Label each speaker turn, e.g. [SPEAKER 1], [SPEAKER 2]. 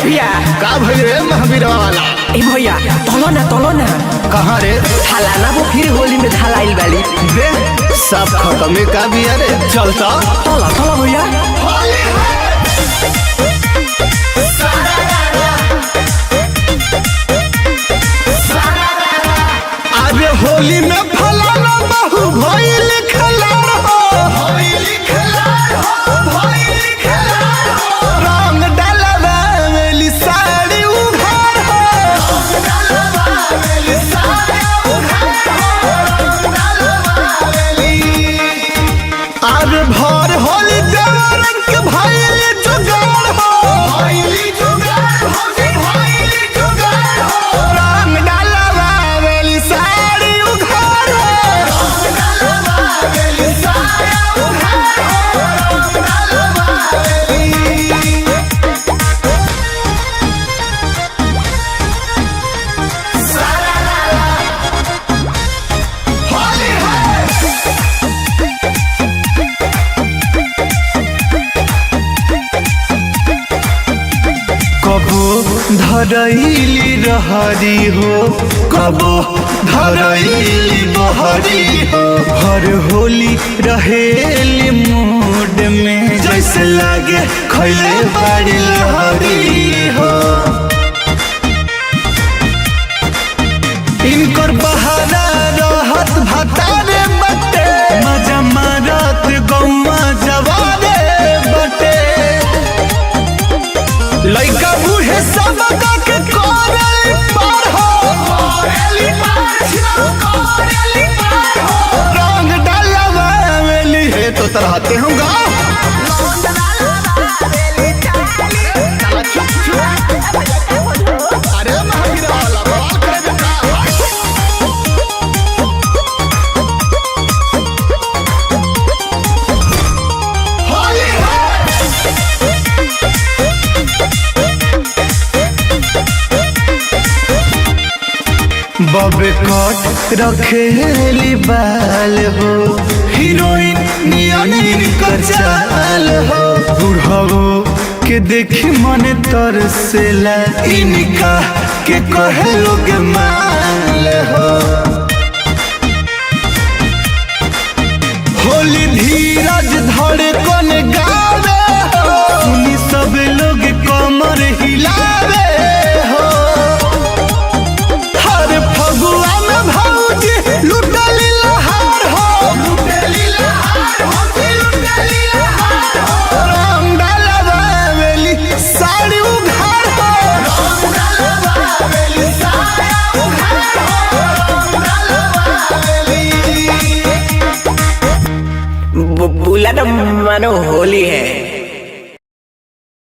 [SPEAKER 1] भैया
[SPEAKER 2] का भइल रे महावीर वाला?
[SPEAKER 1] ए भैया तलो ना
[SPEAKER 2] कहाँ रे?
[SPEAKER 1] थालाना वो फिर होली में थालाइल बाली
[SPEAKER 2] बे सब खत्म का बिया रे। चलता
[SPEAKER 1] तला भैया
[SPEAKER 2] अरे होली में फलाना बहु भइल खलार हो, रंग डालबा मेली साड़ी उघार हो, अरे भर होली देवरन के भइल जुगाड़ हो, रंग डालबा मेली साड़ी उघार हो। कबो धरैली रहरी हो, कबो धरैली बहरी हो, हर होली रहेली मूड में जैसे लागे खैले बड़ी लहरी हो। इनकर बहाना रहत भतारे बटे, मजा मारत गौवा जवारे बटे, लइका बूढ़े सब के कोरली पार हो, रंग डालबा मेली है तो तरहते होगा। अरे महावीर वाला बवाल करे बेटा। होली बबे कट रखेली बाल हो, हीरोइन नियन कर चाल हो, बुढ़ाओ के देखी मन तरसेला, इनका के कहे लोग माल हो। होली धीरज धड़कन गावे हो, सुनी सब लोग कमर हिलावे हो, हर फगुआ में भौजी लुटली लहार हो, रंग डालबा मेली साड़ी उघार हो,
[SPEAKER 1] बुला तो मानो होली है।